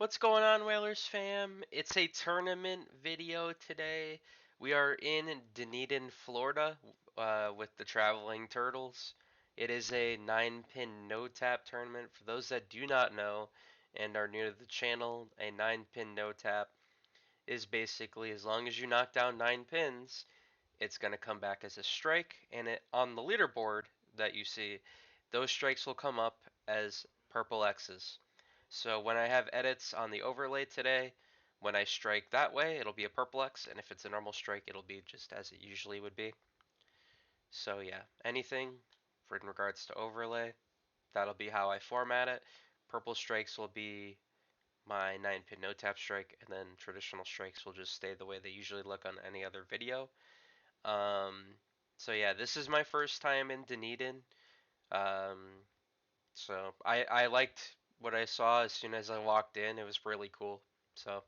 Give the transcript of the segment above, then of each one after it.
What's going on, Whalers fam? It's a tournament video today. We are in Dunedin, Florida, with the Traveling Turtles. It is a 9-pin no-tap tournament. For those that do not know and are new to the channel, a 9-pin no-tap is basically as long as you knock down 9 pins, it's going to come back as a strike, and on the leaderboard that you see, those strikes will come up as purple X's. So when I have edits on the overlay today, when I strike that way, it'll be a purple X, and if it's a normal strike, it'll be just as it usually would be. So yeah, anything in regards to overlay, that'll be how I format it. Purple strikes will be my 9-pin no tap strike, and then traditional strikes will just stay the way they usually look on any other video. Um, so yeah, this is my first time in Dunedin. Um, so I liked what I saw as soon as I walked in. It was really cool. So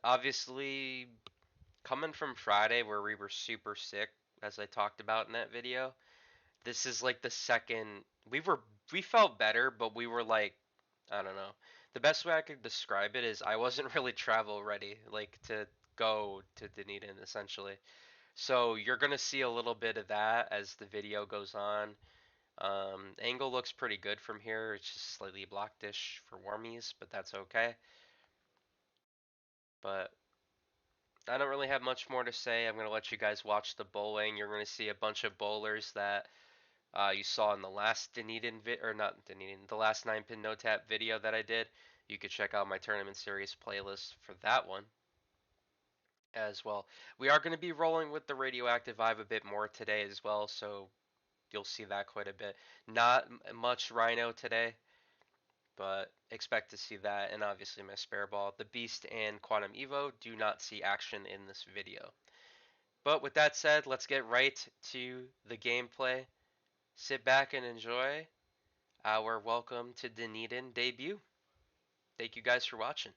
obviously coming from Friday where we were super sick, as I talked about in that video, this is like the second we felt better, but we were like, I don't know. The best way I could describe it is I wasn't really travel ready, like to go to Dunedin essentially. So you're gonna see a little bit of that as the video goes on. Angle looks pretty good from here. It's just slightly blocked-ish for warmies, but that's okay. But I don't really have much more to say. I'm gonna let you guys watch the bowling. You're gonna see a bunch of bowlers that you saw in the last Dunedin or not Dunedin, the last 9-pin no tap video that I did. You could check out my tournament series playlist for that one as well. We are going to be rolling with the radioactive vibe a bit more today as well, so you'll see that quite a bit. Not much Rhino today, but expect to see that, and obviously my spare ball. The Beast and Quantum Evo do not see action in this video. But with that said, let's get right to the gameplay. Sit back and enjoy our Welcome to Dunedin debut. Thank you guys for watching.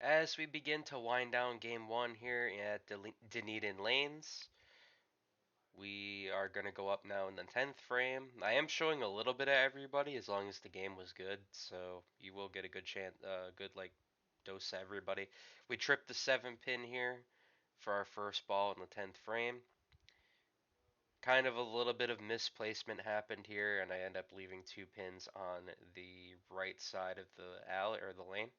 As we begin to wind down game one here at Dunedin Lanes, we are going to go up now in the 10th frame. I am showing a little bit of everybody as long as the game was good, so you will get a good chance, good like dose of everybody. We tripped the 7 pin here for our first ball in the 10th frame. Kind of a little bit of misplacement happened here, and I end up leaving 2 pins on the right side of the alley or the lane.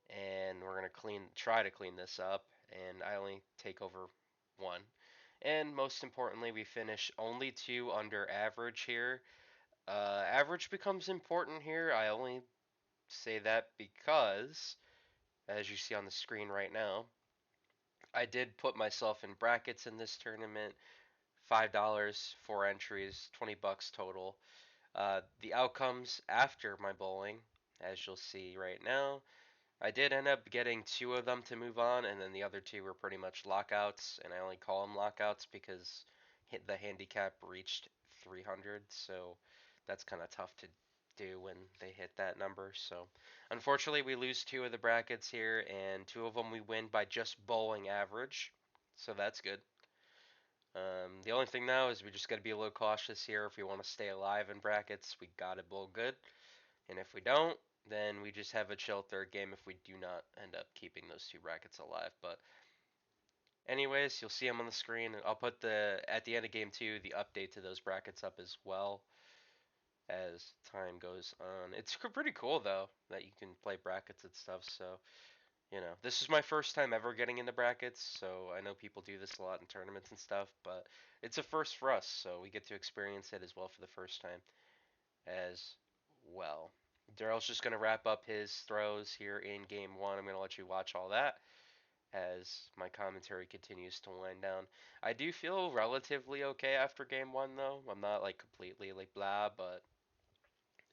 And we're gonna try to clean this up, and I only take over 1. And most importantly, we finish only 2 under average here. Average becomes important here. I only say that because, as you see on the screen right now, I did put myself in brackets in this tournament. $5, 4 entries, $20 total. The outcomes after my bowling, as you'll see right now, I did end up getting 2 of them to move on, and then the other 2 were pretty much lockouts, and I only call them lockouts because the handicap reached 300, so that's kind of tough to do when they hit that number. So unfortunately, we lose 2 of the brackets here, and 2 of them we win by just bowling average, so that's good. The only thing now is we just got to be a little cautious here. If we want to stay alive in brackets, we got to bowl good. And if we don't, then we just have a chill third game if we do not end up keeping those 2 brackets alive. But anyways, you'll see them on the screen. And I'll put at the end of game 2, the update to those brackets up as well as time goes on. It's pretty cool though that you can play brackets and stuff. So, this is my first time ever getting into brackets, so I know people do this a lot in tournaments and stuff, but it's a first for us, so we get to experience it as well for the first time as well. Daryl's just going to wrap up his throws here in game one. I'm going to let you watch all that as my commentary continues to wind down. I do feel relatively okay after game one, though. I'm not like completely like blah, but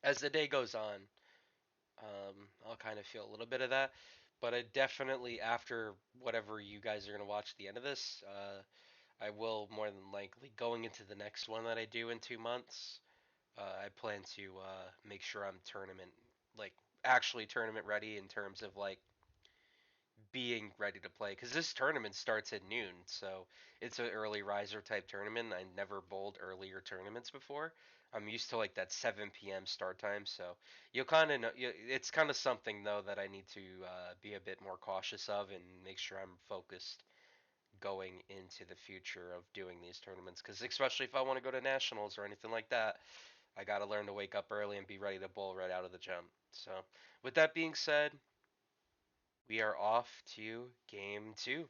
as the day goes on, I'll kind of feel a little bit of that. But I definitely, after whatever you guys are going to watch at the end of this, I will more than likely, going into the next one that I do in 2 months, I plan to make sure I'm like actually tournament ready in terms of like being ready to play. Because this tournament starts at noon, so it's an early riser type tournament. I never bowled earlier tournaments before. I'm used to like that 7 p.m. start time, so you'll kind of know. It's kind of something though that I need to be a bit more cautious of and make sure I'm focused going into the future of doing these tournaments. Because especially if I want to go to nationals or anything like that, I got to learn to wake up early and be ready to bowl right out of the jump. So, with that being said, we are off to game 2.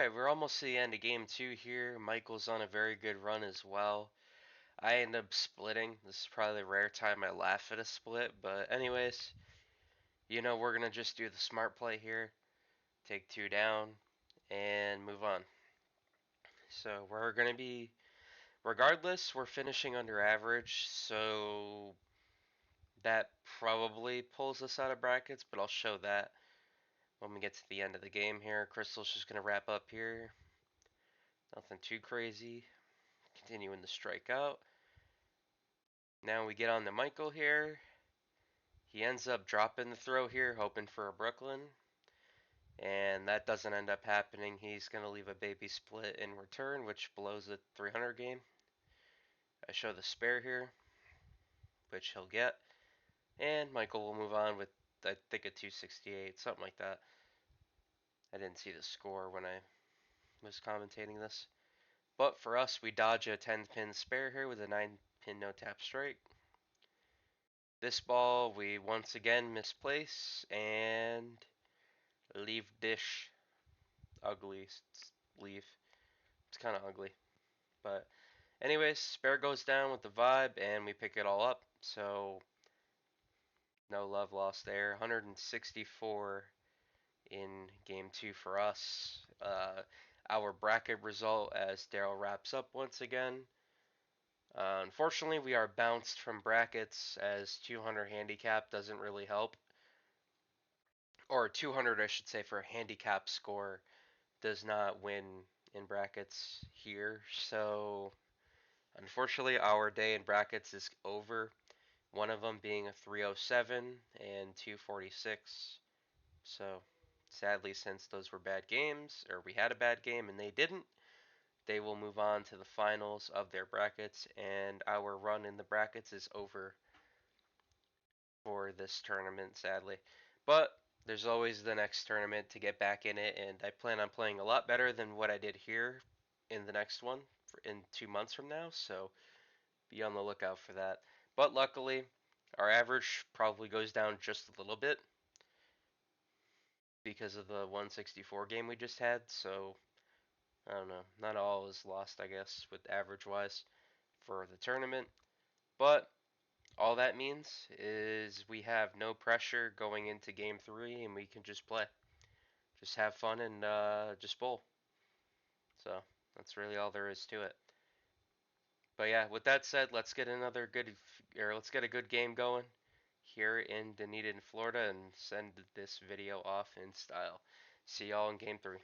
Alright, we're almost to the end of game 2 here. Michael's on a very good run as well. I end up splitting. This is probably the rare time I laugh at a split, but anyways, we're gonna just do the smart play here. Take 2 down and move on. So we're gonna be, regardless, we're finishing under average, so that probably pulls us out of brackets, but I'll show that when we get to the end of the game here. Crystal's just gonna wrap up here. Nothing too crazy. Continuing the strikeout. Now we get on to Michael here. He ends up dropping the throw here, hoping for a Brooklyn. And that doesn't end up happening. He's going to leave a baby split in return, which blows a 300 game. I show the spare here, which he'll get. And Michael will move on with, I think, a 268, something like that. I didn't see the score when I was commentating this. But for us, we dodge a 10-pin spare here with a 9-pin no-tap strike. This ball, we once again misplace and leave dish. Ugly leave. It's kind of ugly. But anyways, spare goes down with the vibe and we pick it all up. So no love lost there. 164 in game 2 for us. Our bracket result as Daryl wraps up once again. Unfortunately, we are bounced from brackets as 200 handicap doesn't really help. Or 200, I should say, for a handicap score does not win in brackets here. So, unfortunately, our day in brackets is over. One of them being a 307 and 246. So, sadly, since those were bad games, or we had a bad game and they didn't, they will move on to the finals of their brackets, and our run in the brackets is over for this tournament, sadly. But there's always the next tournament to get back in it, and I plan on playing a lot better than what I did here in the next one in 2 months from now, so be on the lookout for that. But luckily, our average probably goes down just a little bit because of the 164 game we just had, so I don't know. Not all is lost, I guess, with average-wise for the tournament. But all that means is we have no pressure going into game 3 and we can just play. Just have fun and just bowl. So that's really all there is to it. But yeah, with that said, let's get let's get a good game going here in Dunedin, Florida, and send this video off in style. See y'all in game 3.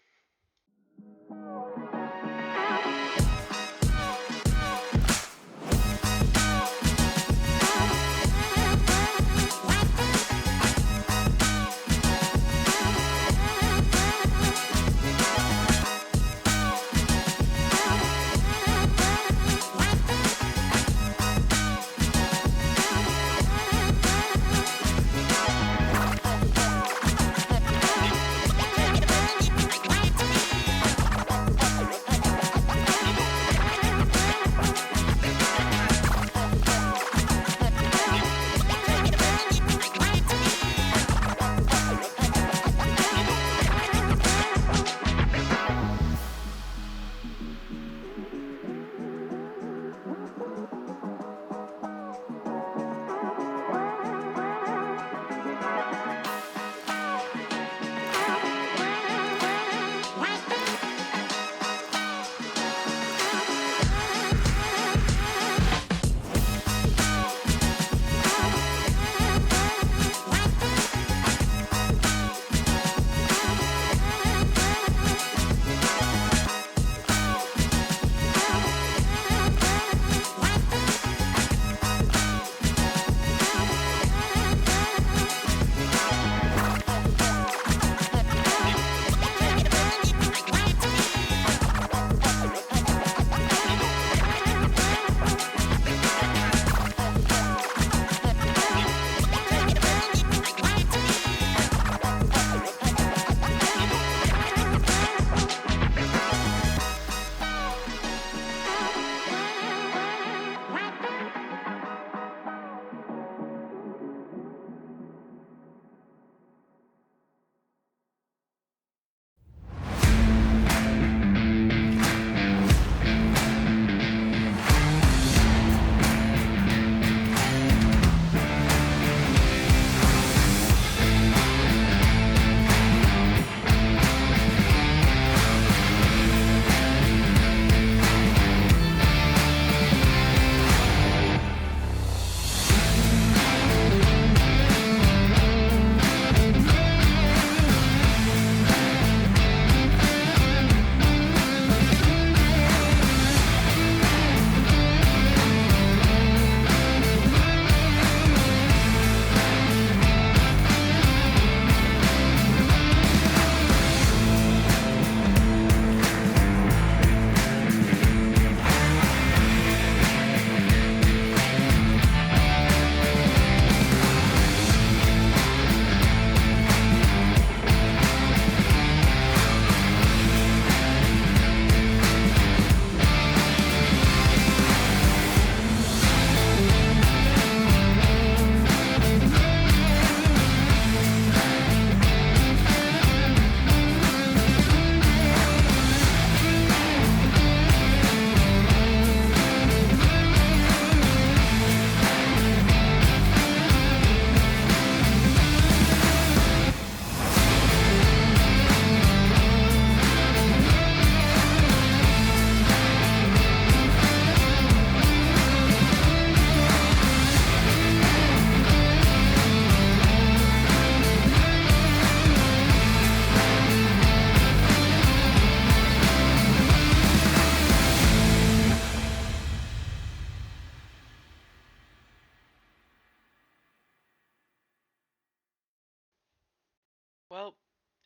Well,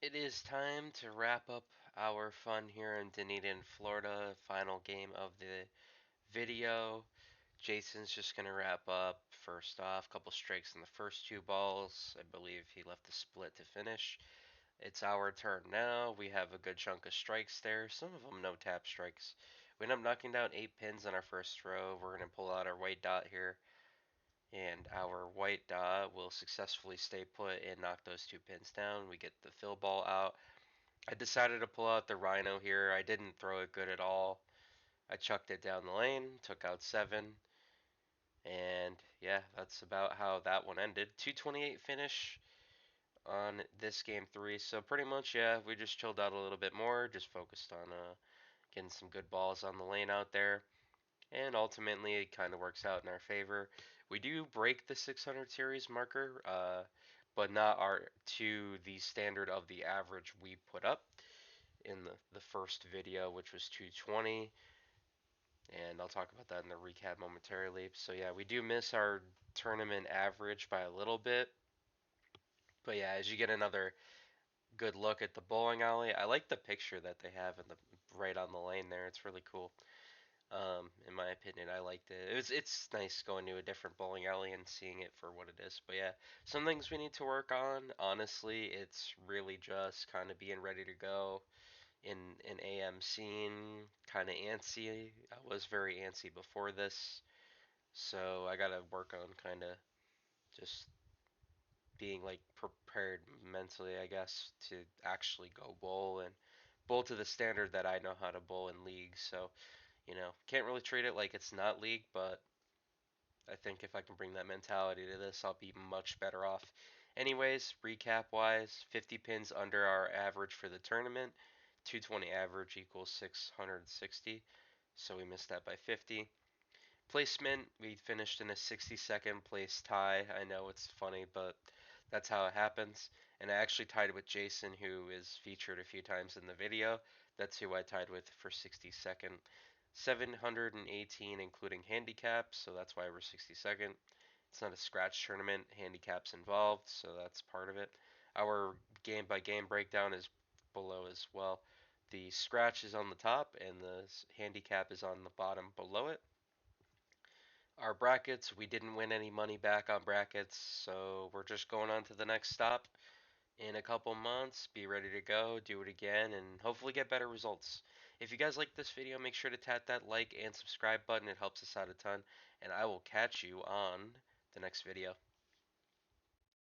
it is time to wrap up our fun here in Dunedin, Florida. Final game of the video. Jason's just gonna wrap up. First off, couple strikes in the first two balls. I believe he left the split to finish. It's our turn now. We have a good chunk of strikes there. Some of them no tap strikes. We end up knocking down 8 pins on our first throw. We're gonna pull out our white dot here, and our white dot will successfully stay put and knock those 2 pins down. We get the fill ball out. I decided to pull out the rhino here. I didn't throw it good at all. I chucked it down the lane, took out 7, and yeah, that's about how that one ended. 228 finish on this game 3. So pretty much, yeah, we just chilled out a little bit more, just focused on getting some good balls on the lane out there. And ultimately, it kind of works out in our favor. We do break the 600 series marker, but not our to the standard of the average we put up in the first video, which was 220. And I'll talk about that in the recap momentarily. So yeah, we do miss our tournament average by a little bit. But yeah, as you get another good look at the bowling alley, I like the picture that they have in the right on the lane there. It's really cool. In my opinion, I liked it. It's nice going to a different bowling alley and seeing it for what it is. But yeah, some things we need to work on. Honestly, it's really just kind of being ready to go in an AM scene, kind of antsy. I was very antsy before this, so I gotta work on kind of just being like prepared mentally, I guess, to actually go bowl and bowl to the standard that I know how to bowl in league. So, can't really treat it like it's not league, but I think if I can bring that mentality to this, I'll be much better off. Anyways, recap wise, 50 pins under our average for the tournament. 220 average equals 660, so we missed that by 50. Placement, we finished in a 62nd place tie. I know it's funny, but that's how it happens. And I actually tied with Jason, who is featured a few times in the video. That's who I tied with for 62nd. 718 including handicaps, so that's why we're 62nd. It's not a scratch tournament, handicaps involved, so that's part of it. Our game by game breakdown is below as well. The scratch is on the top and the handicap is on the bottom below it. Our brackets, we didn't win any money back on brackets, so we're just going on to the next stop in a couple months. Be ready to go, do it again, and hopefully get better results. If you guys like this video, make sure to tap that like and subscribe button. It helps us out a ton, and I will catch you on the next video.